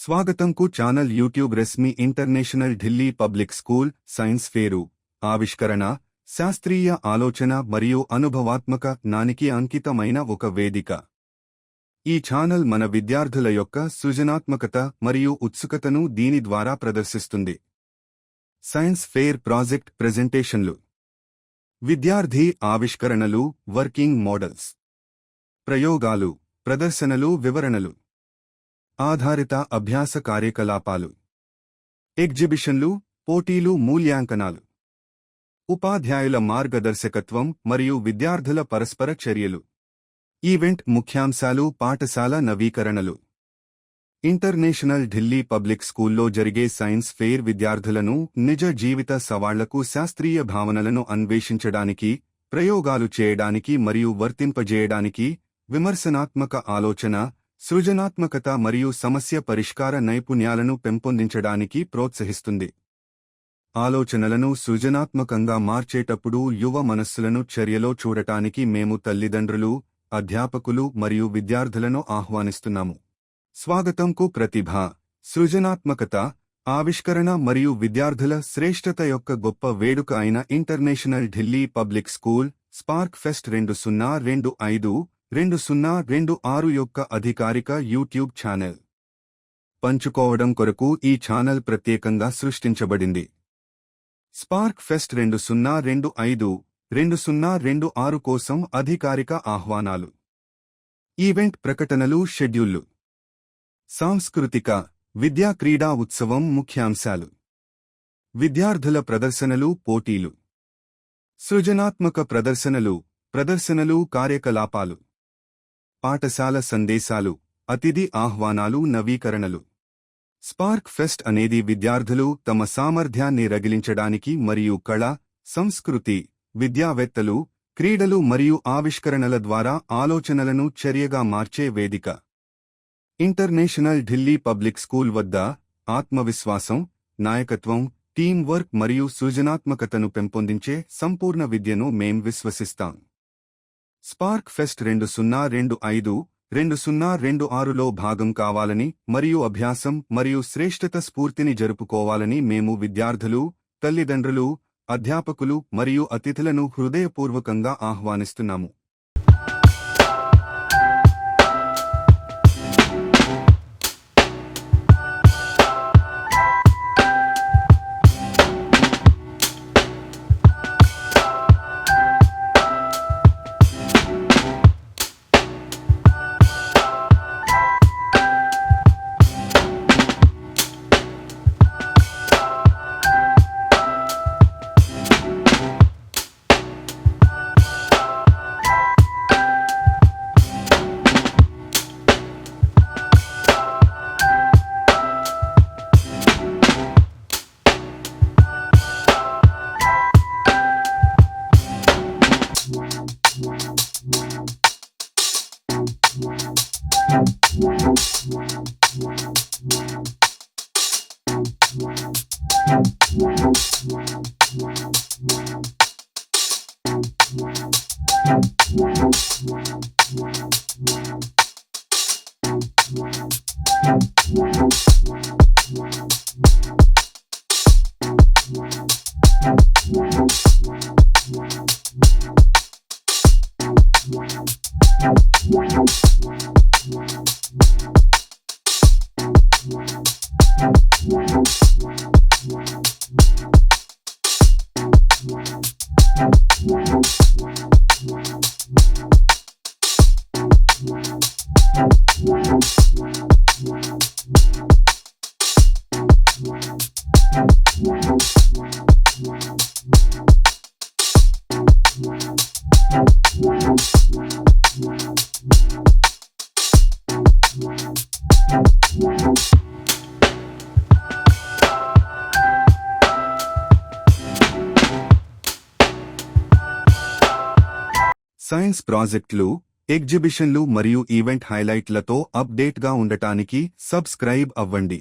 స్వాగతంకు channel YouTube Resmi international Delhi public school science fair ఆవిష్కరణ శాస్త్రీయ ఆలోచన మరియు అనుభవాత్మక జ్ఞానికి అంకితమైన ఒక వేదిక. ఈ ఛానల్ మన విద్యార్థుల యొక్క సృజనాత్మకత మరియు ఉత్సుకతను దీని ద్వారా ప్రదర్శిస్తుంది. సైన్స్ ఫేర్ ప్రాజెక్ట్ ప్రెజెంటేషన్లు, విద్యార్థి ఆవిష్కరణలు, వర్కింగ్ మోడల్స్, ప్రయోగాలు, ప్రదర్శనలు, వివరణలు, ఆధారిత అభ్యాస కార్యకలాపాలు, ఎగ్జిబిషన్లు, పోటీలు, మూల్యాంకనాలు, ఉపాధ్యాయుల మార్గదర్శకత్వం మరియు విద్యార్థుల పరస్పర చర్యలు. ఈవెంట్ ముఖ్యాంశాలు: పాఠశాల నవీకరణలు. ఇంటర్నేషనల్ ఢిల్లీ పబ్లిక్ స్కూల్లో జరిగే సైన్స్ ఫెయిర్ విద్యార్థులను నిజ జీవిత సవాళ్లకు, శాస్త్రీయ భావనలను అన్వేషించడానికి, ప్రయోగాలు చేయడానికి మరియు వర్తింపజేయడానికి, విమర్శనాత్మక ఆలోచన, సృజనాత్మకత మరియు సమస్య పరిష్కార నైపుణ్యాలను పెంపొందించడానికి ప్రోత్సహిస్తుంది. ఆలోచనలను సృజనాత్మకంగా మార్చేటప్పుడు యువ మనస్సులను చర్యలో చూడటానికి మేము తల్లిదండ్రులు, అధ్యాపకులు మరియు విద్యార్థులను ఆహ్వానిస్తున్నాము. స్వాగతంకు ప్రతిభ, సృజనాత్మకత, ఆవిష్కరణ మరియు విద్యార్థుల శ్రేష్ఠత యొక్క గొప్ప వేడుక అయిన international Delhi public school spark pest 2025-2026 యొక్క అధికారిక యూట్యూబ్ ఛానల్. పంచుకోవడం కొరకు ఈ ఛానల్ ప్రత్యేకంగా సృష్టించబడింది. స్పార్క్ ఫెస్ట్ 2025-2026 కోసం అధికారిక ఆహ్వానాలు. ఈవెంట్ ప్రకటనలు, షెడ్యూళ్లు. సాంస్కృతిక, విద్యా క్రీడా ఉత్సవం ముఖ్యాంశాలు: విద్యార్థుల ప్రదర్శనలు, పోటీలు, సృజనాత్మక ప్రదర్శనలు, కార్యకలాపాలు, పాఠశాల సందేశాలు, అతిథి ఆహ్వానాలు, నవీకరణలు. స్పార్క్ ఫెస్ట్ అనేది విద్యార్థులు తమ సామర్థ్యాన్ని రగిలించడానికి మరియు కళ, సంస్కృతి, విద్యావేత్తలు, క్రీడలు మరియు ఆవిష్కరణల ద్వారా ఆలోచనలను చర్యగా మార్చే వేదిక. ఇంటర్నేషనల్ ఢిల్లీ పబ్లిక్ స్కూల్ వద్ద ఆత్మవిశ్వాసం, నాయకత్వం, టీం వర్క్ మరియు సృజనాత్మకతను పెంపొందించే సంపూర్ణ విద్యను మేం విశ్వసిస్తాం. స్పార్క్ ఫెస్ట్ 2025-2026లో భాగం కావాలని మరియు అభ్యాసం మరియు శ్రేష్ఠత స్ఫూర్తిని జరుపుకోవాలని మేము విద్యార్థులు, తల్లిదండ్రులు, అధ్యాపకులు మరియు అతిథులను హృదయపూర్వకంగా ఆహ్వానిస్తున్నాము. సైన్స్ ప్రాజెక్టులు, ఎగ్జిబిషన్లు మరియు ఈవెంట్ హైలైట్లతో అప్డేట్గా ఉండటానికి సబ్స్క్రైబ్ అవ్వండి.